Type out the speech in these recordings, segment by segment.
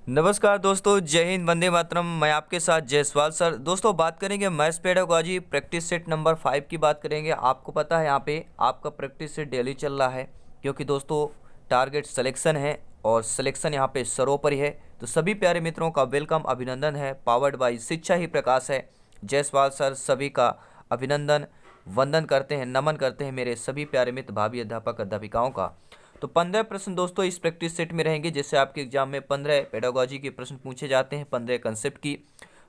नमस्कार दोस्तों, जय हिंद, वंदे मातरम। मैं आपके साथ जयसवाल सर। दोस्तों बात करेंगे maths pedagogy practice set number 5 की बात करेंगे। आपको पता है यहाँ पे आपका प्रैक्टिस सेट डेली चल रहा है, क्योंकि दोस्तों टारगेट सिलेक्शन है और सिलेक्शन यहाँ पे सर्वोपरि है। तो सभी प्यारे मित्रों का वेलकम, अभिनंदन है। पावर्ड बाई शिक्षा ही प्रकाश है। जयसवाल सर सभी का अभिनंदन, वंदन करते हैं, नमन करते हैं मेरे सभी प्यारे मित्र भावी अध्यापक अध्यापिकाओं का। तो 15 प्रश्न दोस्तों इस प्रैक्टिस सेट में रहेंगे। जैसे आपके एग्जाम में 15 पेडागोजी के प्रश्न पूछे जाते हैं, 15 कंसेप्ट की।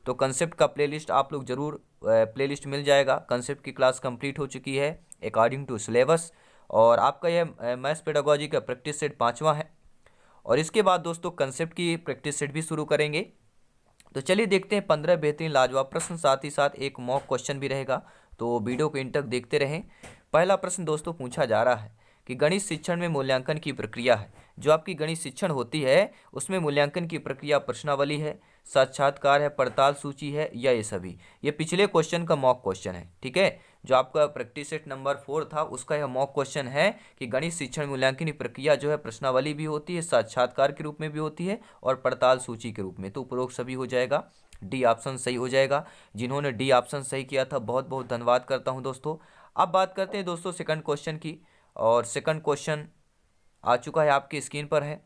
तो कंसेप्ट का प्लेलिस्ट आप लोग जरूर प्लेलिस्ट मिल जाएगा। कंसेप्ट की क्लास कंप्लीट हो चुकी है अकॉर्डिंग टू सिलेबस, और आपका यह मैथ्स पेडागोजी का प्रैक्टिस सेट 5वां है। और इसके बाद दोस्तों कंसेप्ट की प्रैक्टिस सेट भी शुरू करेंगे। तो चलिए देखते हैं 15 बेहतरीन लाजवाब प्रश्न, साथ ही साथ एक मॉक क्वेश्चन भी रहेगा। तो वीडियो को इन तक देखते रहें। पहला प्रश्न दोस्तों पूछा जा रहा है कि गणित शिक्षण में मूल्यांकन की प्रक्रिया है। जो आपकी गणित शिक्षण होती है उसमें मूल्यांकन की प्रक्रिया प्रश्नावली है, साक्षात्कार है, पड़ताल सूची है, या ये सभी। ये पिछले क्वेश्चन का मॉक क्वेश्चन है, ठीक है। जो आपका प्रैक्टिस सेट नंबर 4 था उसका यह मॉक क्वेश्चन है कि गणित शिक्षण मूल्यांकन की प्रक्रिया जो है प्रश्नावली भी होती है, साक्षात्कार के रूप में भी होती है, और पड़ताल सूची के रूप में। तो उपरोक्त सभी हो जाएगा, डी ऑप्शन सही हो जाएगा। जिन्होंने डी ऑप्शन सही किया था बहुत बहुत धन्यवाद करता हूं दोस्तों। अब बात करते हैं दोस्तों सेकंड क्वेश्चन की। और सेकंड क्वेश्चन आ चुका है, आपकी स्क्रीन पर है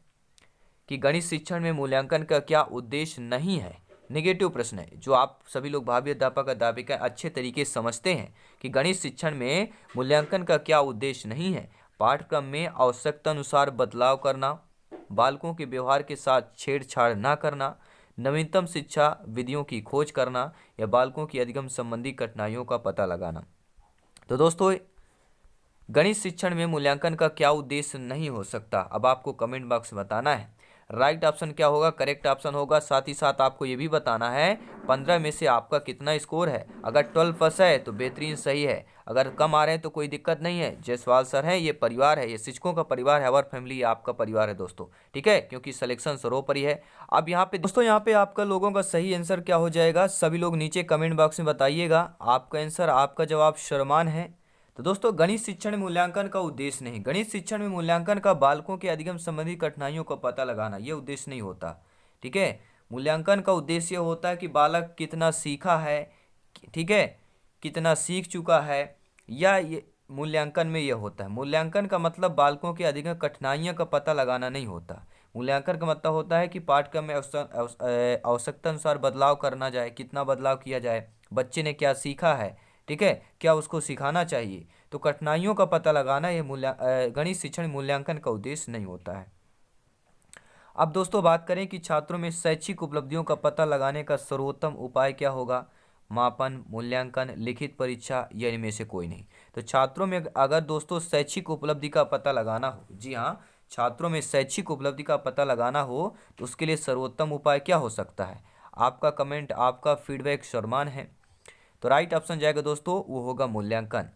कि गणित शिक्षण में मूल्यांकन का क्या उद्देश्य नहीं है। नेगेटिव प्रश्न है, जो आप सभी लोग भावी अध्यापक अध्यापिका अच्छे तरीके से समझते हैं कि गणित शिक्षण में मूल्यांकन का क्या उद्देश्य नहीं है। पाठ्यक्रम में आवश्यकता अनुसार बदलाव करना, बालकों के व्यवहार के साथ छेड़छाड़ न करना, नवीनतम शिक्षा विधियों की खोज करना, या बालकों की अधिगम संबंधी कठिनाइयों का पता लगाना। तो दोस्तों गणित शिक्षण में मूल्यांकन का क्या उद्देश्य नहीं हो सकता, अब आपको कमेंट बॉक्स में बताना है। राइट ऑप्शन क्या होगा, करेक्ट ऑप्शन होगा। साथ ही साथ आपको ये भी बताना है 15 में से आपका कितना स्कोर है। अगर 12 प्लस है तो बेहतरीन सही है, अगर कम आ रहे हैं तो कोई दिक्कत नहीं है। जयसवाल सर है, ये परिवार है, ये शिक्षकों का परिवार है, अवर फैमिली आपका परिवार है दोस्तों, ठीक है, क्योंकि सिलेक्शन सर्वोपरि है। अब यहाँ पे दोस्तों, यहाँ पे आपका लोगों का सही आंसर क्या हो जाएगा, सभी लोग नीचे कमेंट बॉक्स में बताइएगा। आपका आंसर, आपका जवाब शर्मान है। तो दोस्तों गणित शिक्षण में मूल्यांकन का उद्देश्य नहीं। गणित शिक्षण में मूल्यांकन का बालकों के अधिगम संबंधी कठिनाइयों का पता लगाना, ये उद्देश्य नहीं होता, ठीक है। मूल्यांकन का उद्देश्य होता है कि बालक कितना सीखा है, ठीक है, कितना सीख चुका है, या ये मूल्यांकन में ये होता है। मूल्यांकन का मतलब बालकों के अधिगम कठिनाइयों का पता लगाना नहीं होता। मूल्यांकन का मतलब होता है कि पाठ्यक्रम में आवश्यकता अनुसार बदलाव करना जाए, कितना बदलाव किया जाए, बच्चे ने क्या सीखा है, ठीक है, क्या उसको सिखाना चाहिए। तो कठिनाइयों का पता लगाना ये गणित शिक्षण मूल्यांकन का उद्देश्य नहीं होता है। अब दोस्तों बात करें कि छात्रों में शैक्षिक उपलब्धियों का पता लगाने का सर्वोत्तम उपाय क्या होगा। मापन, मूल्यांकन, लिखित परीक्षा, या इनमें से कोई नहीं। तो छात्रों में अगर दोस्तों शैक्षिक उपलब्धि का पता लगाना हो, जी हाँ, छात्रों में शैक्षिक उपलब्धि का पता लगाना हो तो उसके लिए सर्वोत्तम उपाय क्या हो सकता है। आपका कमेंट, आपका फीडबैक शर्मान है। तो राइट ऑप्शन जाएगा दोस्तों, वो होगा मूल्यांकन।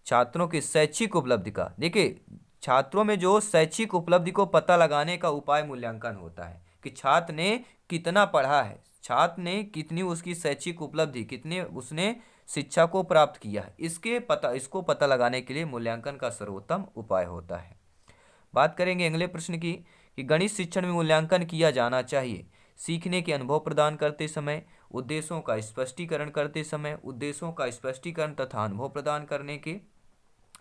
छात्रों की शैक्षिक उपलब्धि का, देखिए छात्रों में जो शैक्षिक उपलब्धि को पता लगाने का उपाय मूल्यांकन होता है कि छात्र ने कितना पढ़ा है, छात्र ने कितनी उसकी शैक्षिक उपलब्धि, कितने उसने शिक्षा को प्राप्त किया है, इसको पता लगाने के लिए मूल्यांकन का सर्वोत्तम उपाय होता है। बात करेंगे अगले प्रश्न की कि गणित शिक्षण में मूल्यांकन किया जाना चाहिए सीखने के अनुभव प्रदान करते समय, उद्देश्यों का स्पष्टीकरण करते समय, उद्देश्यों का स्पष्टीकरण तथा अनुभव प्रदान करने के,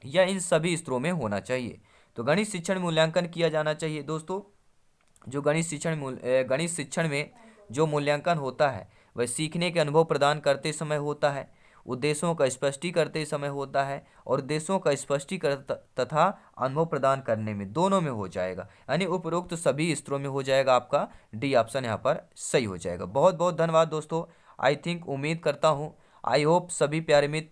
या इन सभी स्तरों में होना चाहिए। तो गणित शिक्षण मूल्यांकन किया जाना चाहिए दोस्तों। जो गणित शिक्षण में जो मूल्यांकन होता है वह सीखने के अनुभव प्रदान करते समय होता है, उद्देश्यों का स्पष्टीकरण करते समय होता है, और उद्देश्यों का स्पष्टीकरण तथा अनुभव प्रदान करने में, दोनों में हो जाएगा, यानी उपरोक्त सभी स्तरों में हो जाएगा। आपका डी ऑप्शन यहाँ पर सही हो जाएगा। बहुत बहुत धन्यवाद दोस्तों। आई थिंक, उम्मीद करता हूँ, आई होप सभी प्यारे मित्र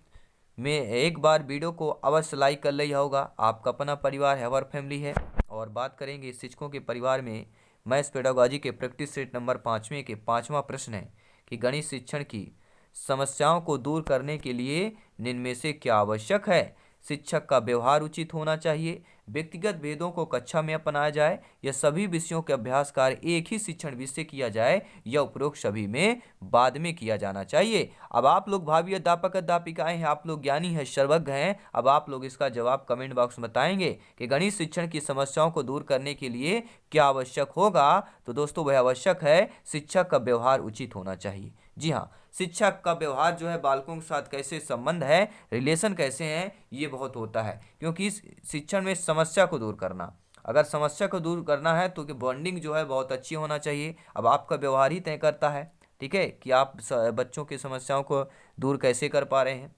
में एक बार वीडियो को अवश्य लाइक कर लिया होगा। आपका अपना परिवार है, अवर फैमिली है। और बात करेंगे शिक्षकों के परिवार में मैथ्स पेडागोजी के प्रैक्टिस सेट नंबर 5वें के 5वां प्रश्न है कि गणित शिक्षण की समस्याओं को दूर करने के लिए निम्न में से क्या आवश्यक है। शिक्षक का व्यवहार उचित होना चाहिए, व्यक्तिगत भेदों को कक्षा में अपनाया जाए या सभी विषयों के अभ्यास कार्य एक ही शिक्षण विषय किया जाए या उपरोक्त सभी में बाद में किया जाना चाहिए। अब आप लोग भावी अध्यापक अध्यापिकाएं हैं, आप लोग ज्ञानी हैं, सर्वज्ञ हैं। अब आप लोग इसका जवाब कमेंट बॉक्स में बताएंगे कि गणित शिक्षण की समस्याओं को दूर करने के लिए क्या आवश्यक होगा। तो दोस्तों वह आवश्यक है शिक्षक का व्यवहार उचित होना चाहिए। जी हाँ, शिक्षक का व्यवहार जो है बालकों के साथ कैसे संबंध है, रिलेशन कैसे हैं, ये बहुत होता है। क्योंकि इस शिक्षण में समस्या को दूर करना, अगर समस्या को दूर करना है तो कि बॉन्डिंग जो है बहुत अच्छी होना चाहिए। अब आपका व्यवहार ही तय करता है, ठीक है, कि आप बच्चों की समस्याओं को दूर कैसे कर पा रहे हैं।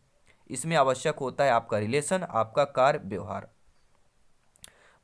इसमें आवश्यक होता है आपका रिलेशन, आपका कार्य व्यवहार।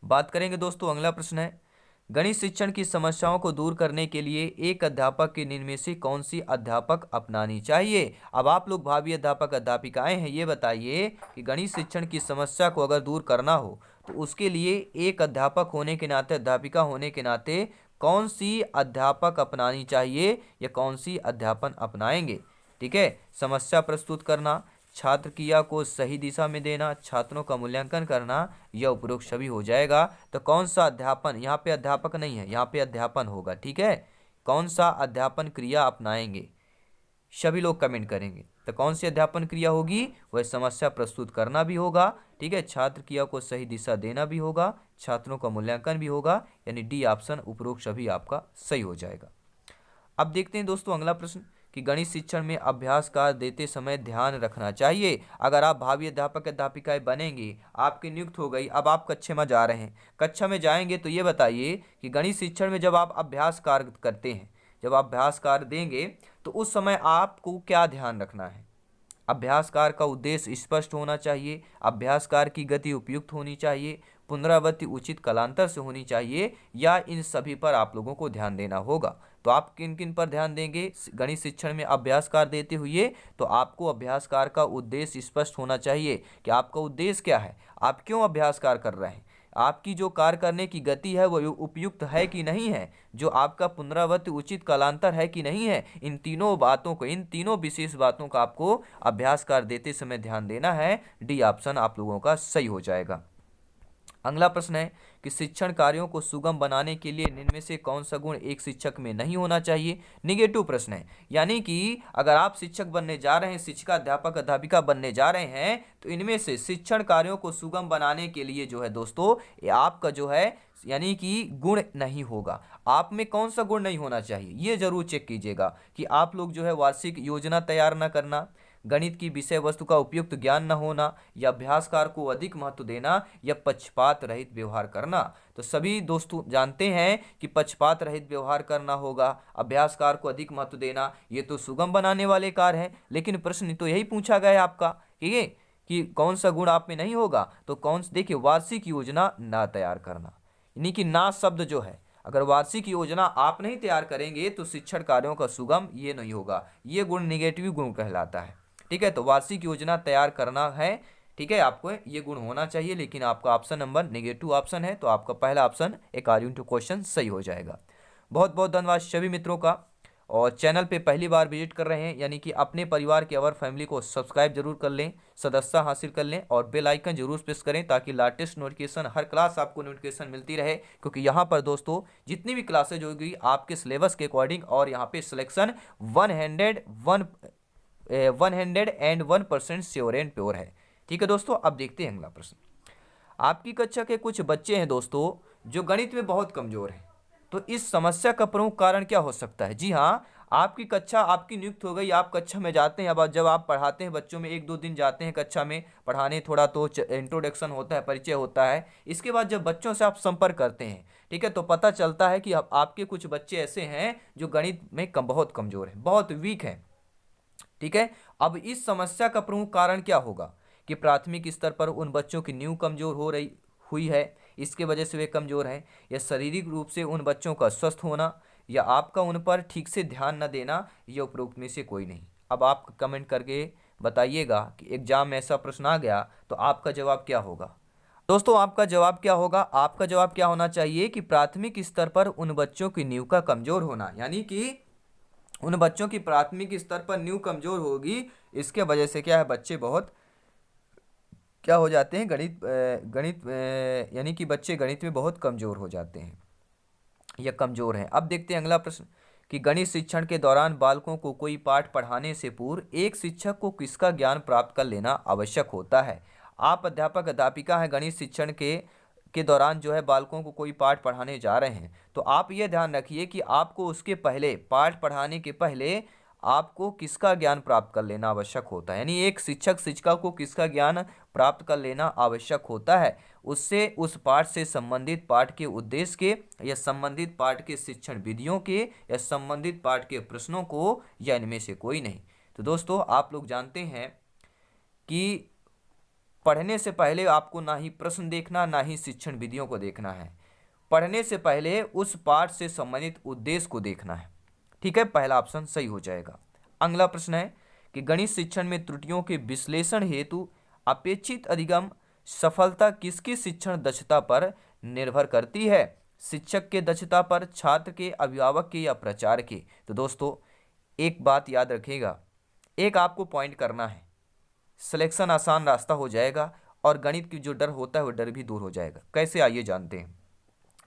बात करेंगे दोस्तों, अगला प्रश्न है, गणित शिक्षण की समस्याओं को दूर करने के लिए एक अध्यापक के निम्न में से कौन सी अध्यापक अपनानी चाहिए। अब आप लोग भावी अध्यापक अध्यापिकाएं हैं, ये बताइए कि गणित शिक्षण की समस्या को अगर दूर करना हो तो उसके लिए एक अध्यापक होने के नाते, अध्यापिका होने के नाते कौन सी अध्यापक अपनानी चाहिए या कौन सी अध्यापन अपनाएंगे। ठीक है, समस्या प्रस्तुत करना, छात्र क्रिया को सही दिशा में देना, छात्रों का मूल्यांकन करना, यह उपरोक्त सभी हो जाएगा। तो कौन सा अध्यापन, यहाँ पे अध्यापक नहीं है, यहाँ पे अध्यापन होगा। ठीक है, कौन सा अध्यापन क्रिया अपनाएंगे, सभी लोग कमेंट करेंगे। तो कौन सी अध्यापन क्रिया होगी, वह समस्या प्रस्तुत करना भी होगा, ठीक है, छात्र क्रिया को सही दिशा देना भी होगा, छात्रों का मूल्यांकन भी होगा, यानी डी ऑप्शन उपरोक्त सभी आपका सही हो जाएगा। अब देखते हैं दोस्तों अगला प्रश्न कि गणित शिक्षण में अभ्यास कार्य देते समय ध्यान रखना चाहिए। अगर आप भावी अध्यापक अध्यापिकाएं बनेंगे, आपकी नियुक्त हो गई, अब आप कक्षा में जा रहे हैं, कक्षा में जाएंगे तो ये बताइए कि गणित शिक्षण में जब आप अभ्यास कार्य करते हैं, जब आप अभ्यास कार्य देंगे तो उस समय आपको क्या ध्यान रखना है। अभ्यास कार्य का उद्देश्य स्पष्ट होना चाहिए, अभ्यास कार्य की गति उपयुक्त होनी चाहिए, पुनरावृत्ति उचित कालांतर से होनी चाहिए, या इन सभी पर आप लोगों को ध्यान देना होगा। तो आप किन किन पर ध्यान देंगे गणित शिक्षण में अभ्यास कार्य देते हुए। तो आपको अभ्यास कार्य का उद्देश्य स्पष्ट होना चाहिए कि आपका उद्देश्य क्या है, आप क्यों अभ्यास कार्य कर रहे हैं, आपकी जो कार्य करने की गति है वो उपयुक्त है कि नहीं है, जो आपका पुनरावृत्ति उचित कालांतर है कि नहीं है। इन तीनों बातों को, इन तीनों विशेष बातों का आपको अभ्यास कार्य देते समय ध्यान देना है। डी ऑप्शन आप लोगों का सही हो जाएगा। अगला प्रश्न है कि शिक्षण कार्यों को सुगम बनाने के लिए निम्न में से कौन सा गुण एक शिक्षक में नहीं होना चाहिए। निगेटिव प्रश्न है, यानी कि अगर आप शिक्षक बनने जा रहे हैं, शिक्षिका अध्यापक अध्यापिका बनने जा रहे हैं, तो इनमें से शिक्षण कार्यों को सुगम बनाने के लिए जो है दोस्तों, ये आपका जो है यानी कि गुण नहीं होगा। आप में कौन सा गुण नहीं होना चाहिए, ये जरूर चेक कीजिएगा कि आप लोग जो है वार्षिक योजना तैयार न करना, गणित की विषय वस्तु का उपयुक्त ज्ञान न होना, या अभ्यासकार को अधिक महत्व देना, या पक्षपात रहित व्यवहार करना। तो सभी दोस्तों जानते हैं कि पक्षपात रहित व्यवहार करना होगा, अभ्यासकार को अधिक महत्व देना, ये तो सुगम बनाने वाले कार्य हैं। लेकिन प्रश्न तो यही पूछा गया है आपका, ठीक है, कि कौन सा गुण आप में नहीं होगा। तो कौन, देखिए, वार्षिक योजना ना तैयार करना, यानी कि ना शब्द जो है, अगर वार्षिक योजना आप नहीं तैयार करेंगे तो शिक्षण कार्यों का सुगम ये नहीं होगा, ये गुण निगेटिव गुण कहलाता है। ठीक है, तो वार्षिक योजना तैयार करना है, ठीक है, आपको ये गुण होना चाहिए। लेकिन आपका ऑप्शन नंबर नेगेटिव ऑप्शन है, तो आपका पहला ऑप्शन अकॉर्डिंग टू क्वेश्चन सही हो जाएगा। बहुत बहुत धन्यवाद सभी मित्रों का। और चैनल पे पहली बार विजिट कर रहे हैं, यानी कि अपने परिवार के अवर फैमिली को सब्सक्राइब जरूर कर लें, सदस्यता हासिल कर लें, और बेल आइकन जरूर प्रेस करें ताकि लेटेस्ट नोटिफिकेशन, हर क्लास आपको नोटिफिकेशन मिलती रहे। क्योंकि यहाँ पर दोस्तों जितनी भी क्लासेज होगी आपके सिलेबस के अकॉर्डिंग, और यहाँ पे सिलेक्शन 101% श्योर एंड प्योर है। ठीक है दोस्तों, अब देखते हैं अगला प्रश्न। आपकी कक्षा के कुछ बच्चे हैं दोस्तों जो गणित में बहुत कमजोर हैं, तो इस समस्या का प्रमुख कारण क्या हो सकता है। जी हाँ, आपकी कक्षा, आपकी नियुक्त हो गई, आप कक्षा में जाते हैं। अब जब आप पढ़ाते हैं बच्चों में, 1-2 दिन जाते हैं कक्षा में पढ़ाने, थोड़ा तो इंट्रोडक्शन होता है, परिचय होता है। इसके बाद जब बच्चों से आप संपर्क करते हैं, ठीक है, तो पता चलता है कि अब आपके कुछ बच्चे ऐसे हैं जो गणित में बहुत कमजोर हैं, बहुत वीक हैं। ठीक है, अब इस समस्या का प्रमुख कारण क्या होगा कि प्राथमिक स्तर पर उन बच्चों की नींव कमजोर हुई है, इसके वजह से वे कमजोर हैं, या शारीरिक रूप से उन बच्चों का स्वस्थ होना, या आपका उन पर ठीक से ध्यान न देना, या उपरोक्त में से कोई नहीं। अब आप कमेंट करके बताइएगा कि एग्जाम में ऐसा प्रश्न आ गया तो आपका जवाब क्या होगा। दोस्तों आपका जवाब क्या होगा, आपका जवाब क्या होना चाहिए कि प्राथमिक स्तर पर उन बच्चों की नींव का कमजोर होना, यानी कि उन बच्चों की प्राथमिक स्तर पर नींव कमजोर होगी, इसके वजह से क्या है, बच्चे बहुत क्या हो जाते हैं, गणित यानी कि बच्चे गणित में बहुत कमज़ोर हो जाते हैं या कमज़ोर हैं। अब देखते हैं अगला प्रश्न कि गणित शिक्षण के दौरान बालकों को कोई पाठ पढ़ाने से पूर्व एक शिक्षक को किसका ज्ञान प्राप्त कर लेना आवश्यक होता है। आप अध्यापक अध्यापिका हैं, गणित शिक्षण के दौरान जो है बालकों को कोई पाठ पढ़ाने जा रहे हैं, तो आप ये ध्यान रखिए कि आपको उसके पहले, पाठ पढ़ाने के पहले आपको किसका ज्ञान प्राप्त कर लेना आवश्यक होता है। यानी एक शिक्षक शिक्षिका को किसका ज्ञान प्राप्त कर लेना आवश्यक होता है, उससे उस पाठ से संबंधित पाठ के उद्देश्य के या संबंधित पाठ के शिक्षण विधियों के या संबंधित पाठ के प्रश्नों को, या इनमें से कोई नहीं। तो दोस्तों आप लोग जानते हैं कि पढ़ने से पहले आपको ना ही प्रश्न देखना ना ही शिक्षण विधियों को देखना है, पढ़ने से पहले उस पाठ से संबंधित उद्देश्य को देखना है। ठीक है, पहला ऑप्शन सही हो जाएगा। अगला प्रश्न है कि गणित शिक्षण में त्रुटियों के विश्लेषण हेतु अपेक्षित अधिगम सफलता किसकी शिक्षण दक्षता पर निर्भर करती है। शिक्षक के दक्षता पर, छात्र के, अभिभावक के या प्राचार्य के। तो दोस्तों एक बात याद रखिएगा, एक आपको पॉइंट करना है, सिलेक्शन आसान रास्ता हो जाएगा और गणित की जो डर होता है वो डर भी दूर हो जाएगा। कैसे, आइए जानते हैं।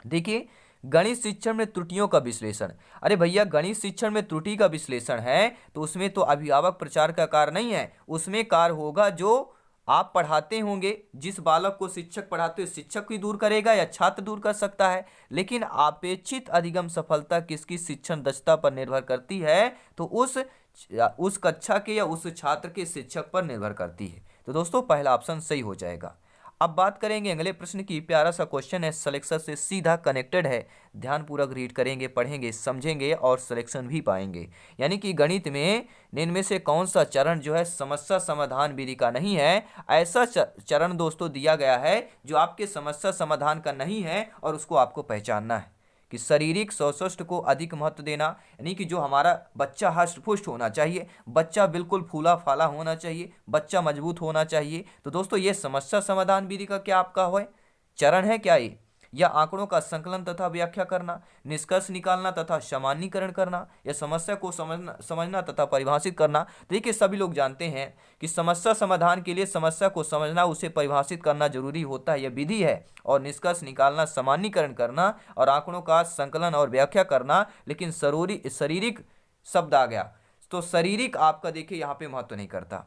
देखिए, गणित शिक्षण में त्रुटियों का विश्लेषण, अरे भैया गणित शिक्षण में त्रुटि का विश्लेषण है तो उसमें तो अभिभावक प्रचार का कार्य नहीं है, उसमें कार्य होगा जो आप पढ़ाते होंगे, जिस बालक को शिक्षक पढ़ाते हो शिक्षक ही दूर करेगा या छात्र दूर कर सकता है। लेकिन अपेक्षित अधिगम सफलता किसकी शिक्षण दक्षता पर निर्भर करती है, तो उस कक्षा के या उस छात्र के शिक्षक पर निर्भर करती है। तो दोस्तों पहला ऑप्शन सही हो जाएगा। अब बात करेंगे अगले प्रश्न की, प्यारा सा क्वेश्चन है, सिलेक्शन से सीधा कनेक्टेड है, ध्यानपूर्वक रीड करेंगे, पढ़ेंगे, समझेंगे और सिलेक्शन भी पाएंगे। यानी कि गणित में इनमें से कौन सा चरण जो है समस्या समाधान विधि का नहीं है, ऐसा चरण दोस्तों दिया गया है जो आपके समस्या समाधान का नहीं है और उसको आपको पहचानना है कि शारीरिक स्वास्थ्य को अधिक महत्व देना, यानी कि जो हमारा बच्चा हष्ट पुष्ट होना चाहिए, बच्चा बिल्कुल फूला फाला होना चाहिए, बच्चा मजबूत होना चाहिए। तो दोस्तों ये समस्या समाधान विधि का क्या आपका है चरण है क्या ये, या आंकड़ों का संकलन तथा व्याख्या करना, निष्कर्ष निकालना तथा सामान्यीकरण करना, या समस्या को समझना तथा परिभाषित करना। देखिए सभी लोग जानते हैं कि समस्या समाधान के लिए समस्या को समझना, उसे परिभाषित करना जरूरी होता है, यह विधि है, और निष्कर्ष निकालना, सामान्यीकरण करना और आंकड़ों का संकलन और व्याख्या करना। लेकिन शारीरिक शब्द आ गया तो शारीरिक आपका देखिए यहाँ पे महत्व नहीं करता,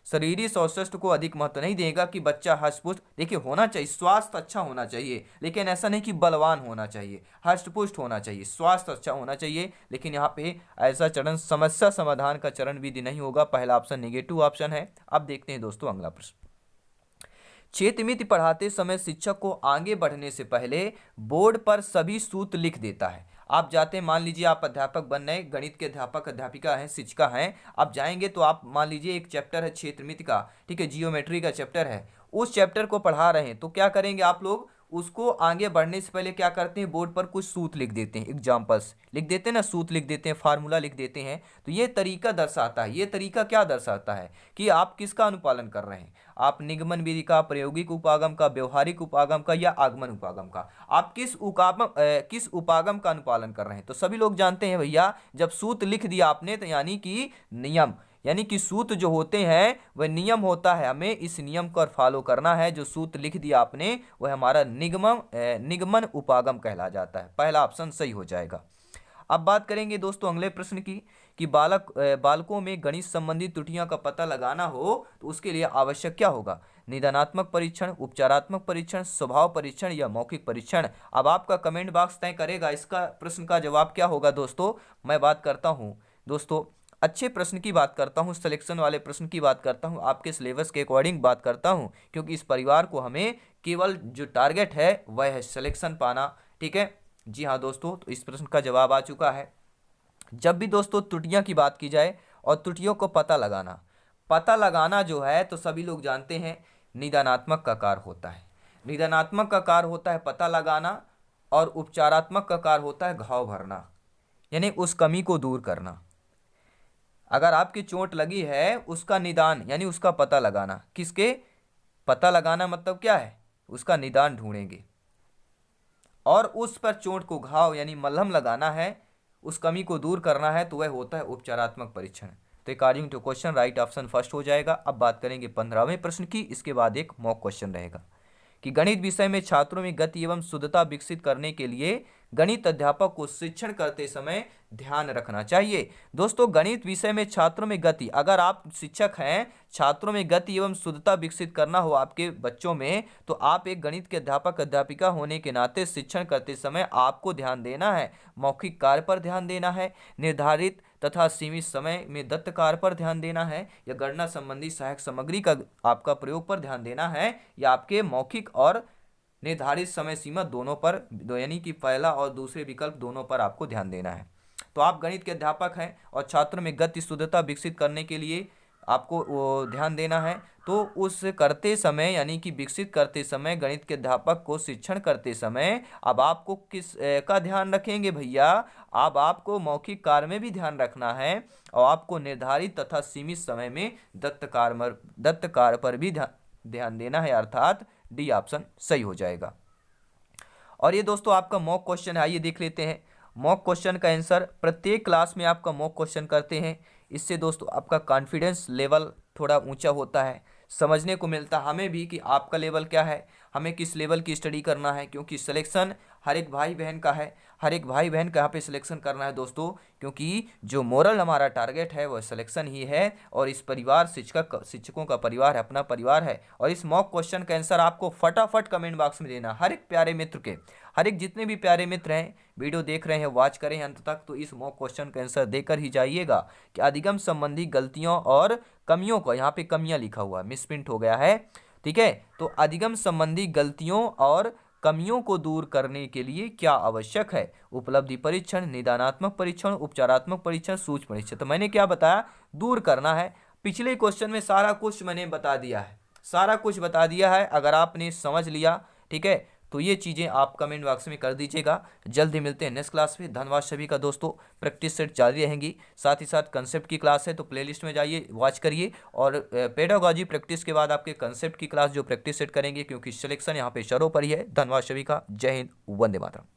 शरीरी स्वास्थ्य को अधिक महत्व नहीं देगा कि बच्चा हष्टपुष्ट, देखिए होना चाहिए, स्वास्थ्य अच्छा होना चाहिए, लेकिन ऐसा नहीं कि बलवान होना चाहिए, हष्टपुष्ट होना चाहिए, स्वास्थ्य अच्छा होना चाहिए। लेकिन यहाँ पे ऐसा चरण समस्या समाधान का चरण विधि नहीं होगा, पहला ऑप्शन नेगेटिव ऑप्शन है। अब देखते हैं दोस्तों अगला प्रश्न, क्षेत्रमिति पढ़ाते समय शिक्षक को आगे बढ़ने से पहले बोर्ड पर सभी सूत्र लिख देता है। आप जाते हैं, मान लीजिए आप अध्यापक बन रहे, गणित के अध्यापक अध्यापिका हैं, शिक्षिका हैं, आप जाएंगे तो आप मान लीजिए एक चैप्टर है क्षेत्रमिति का, ठीक है, जियोमेट्री का चैप्टर है, उस चैप्टर को पढ़ा रहे हैं, तो क्या करेंगे आप लोग, उसको आगे बढ़ने से पहले क्या करते हैं, बोर्ड पर कुछ सूत्र लिख देते हैं, एग्जाम्पल्स लिख देते हैं ना, सूत्र लिख देते हैं, फार्मूला लिख देते हैं। तो ये तरीका दर्शाता है, ये तरीका क्या दर्शाता है कि आप किसका अनुपालन कर रहे हैं, आप निगमन विधि का, प्रायोगिक उपागम का, व्यवहारिक उपागम का या आगमन उपागम का, आप किस उपागम का अनुपालन कर रहे हैं। तो सभी लोग जानते हैं भैया, जब सूत्र लिख दिया आपने तो यानी कि नियम, यानी कि सूत्र जो होते हैं वह नियम होता है, हमें इस नियम को फॉलो करना है। जो सूत्र लिख दिया आपने वह हमारा निगमन उपागम कहला जाता है, पहला ऑप्शन सही हो जाएगा। अब बात करेंगे दोस्तों अगले प्रश्न की कि बालकों में गणित संबंधी त्रुटियों का पता लगाना हो तो उसके लिए आवश्यक क्या होगा, निदानात्मक परीक्षण, उपचारात्मक परीक्षण, स्वभाव परीक्षण या मौखिक परीक्षण। अब आपका कमेंट बॉक्स तय करेगा इसका प्रश्न का जवाब क्या होगा। दोस्तों मैं बात करता हूँ, दोस्तों अच्छे प्रश्न की बात करता हूँ, सिलेक्शन वाले प्रश्न की बात करता हूँ, आपके सिलेबस के अकॉर्डिंग बात करता हूँ, क्योंकि इस परिवार को हमें केवल जो टारगेट है वह है सिलेक्शन पाना। ठीक है, जी हाँ दोस्तों, तो इस प्रश्न का जवाब आ चुका है। जब भी दोस्तों त्रुटियां की बात की जाए और त्रुटियों को पता लगाना जो है तो सभी लोग जानते हैं निदानात्मक का कार्य होता है, निदानात्मक का कार्य होता है पता लगाना, और उपचारात्मक का कार्य होता है घाव भरना, यानी उस कमी को दूर करना। अगर आपकी चोट लगी है उसका निदान यानी उसका पता लगाना, किसके पता लगाना मतलब क्या है, उसका निदान ढूंढेंगे, और उस पर चोट को घाव यानी मलहम लगाना है, उस कमी को दूर करना है, तो वह होता है उपचारात्मक परीक्षण। तो according to question right option first हो जाएगा। अब बात करेंगे 15वें प्रश्न की, इसके बाद एक मॉक क्वेश्चन रहेगा कि गणित विषय में छात्रों में गति एवं शुद्धता विकसित करने के लिए गणित अध्यापक को शिक्षण करते समय ध्यान रखना चाहिए। दोस्तों गणित विषय में छात्रों में गति, अगर आप शिक्षक हैं, छात्रों में गति एवं शुद्धता विकसित करना हो आपके बच्चों में, तो आप एक गणित के अध्यापक अध्यापिका होने के नाते शिक्षण करते समय आपको ध्यान देना है मौखिक कार्य पर ध्यान देना है, निर्धारित तथा सीमित समय में दत्त कार्य पर ध्यान देना है, या गणना संबंधी सहायक सामग्री का आपका प्रयोग पर ध्यान देना है, या आपके मौखिक और निर्धारित समय सीमा दोनों पर, यानी कि पहला और दूसरे विकल्प दोनों पर आपको ध्यान देना है। तो आप गणित के अध्यापक हैं और छात्रों में गति शुद्धता विकसित करने के लिए आपको वो ध्यान देना है। तो उस करते समय, यानी कि विकसित करते समय गणित के अध्यापक को शिक्षण करते समय अब आपको किस का ध्यान रखेंगे भैया, अब आपको मौखिक कार्य में भी ध्यान रखना है और आपको निर्धारित तथा सीमित समय में दत्त कार्य पर भी ध्यान देना है, अर्थात डी ऑप्शन सही हो जाएगा। और ये दोस्तों आपका मॉक क्वेश्चन है, आइए देख लेते हैं मॉक क्वेश्चन का आंसर। प्रत्येक क्लास में आपका मॉक क्वेश्चन करते हैं, इससे दोस्तों आपका कॉन्फिडेंस लेवल थोड़ा ऊंचा होता है, समझने को मिलता है हमें भी कि आपका लेवल क्या है, हमें किस लेवल की स्टडी करना है, क्योंकि सिलेक्शन हर एक भाई बहन का है, हर एक भाई बहन का यहाँ पे सिलेक्शन करना है दोस्तों, क्योंकि जो मोरल हमारा टारगेट है वह सिलेक्शन ही है। और इस परिवार शिक्षकों का परिवार है, अपना परिवार है। और इस मॉक क्वेश्चन का आंसर आपको फटाफट कमेंट बॉक्स में देना, हर एक प्यारे मित्र के, हर एक जितने भी प्यारे मित्र हैं वीडियो देख रहे हैं, वॉच करें अंत तक, तो इस मॉक क्वेश्चन का आंसर देकर ही जाइएगा कि अधिगम संबंधी गलतियों और कमियों को, यहाँ पे कमियां लिखा हुआ है, मिसप्रिंट हो गया है, ठीक है। तो अधिगम संबंधी गलतियों और कमियों को दूर करने के लिए क्या आवश्यक है, उपलब्धि परीक्षण, निदानात्मक परीक्षण, उपचारात्मक परीक्षण, सूक्ष्म परीक्षण। तो मैंने क्या बताया, दूर करना है। पिछले क्वेश्चन में सारा कुछ मैंने बता दिया है, सारा कुछ बता दिया है। अगर आपने समझ लिया, ठीक है, तो ये चीज़ें आप कमेंट बॉक्स में कर दीजिएगा। जल्दी मिलते हैं नेक्स्ट क्लास में। धन्यवाद सभी का दोस्तों, प्रैक्टिस सेट जारी रहेंगी, साथ ही साथ कंसेप्ट की क्लास है तो प्लेलिस्ट में जाइए, वॉच करिए। और पेडागॉजी प्रैक्टिस के बाद आपके कंसेप्ट की क्लास जो प्रैक्टिस सेट करेंगे, क्योंकि सिलेक्शन यहाँ पे शरों पर ही है। धन्यवाद सभी का, जय हिंद, वंदे मातरम।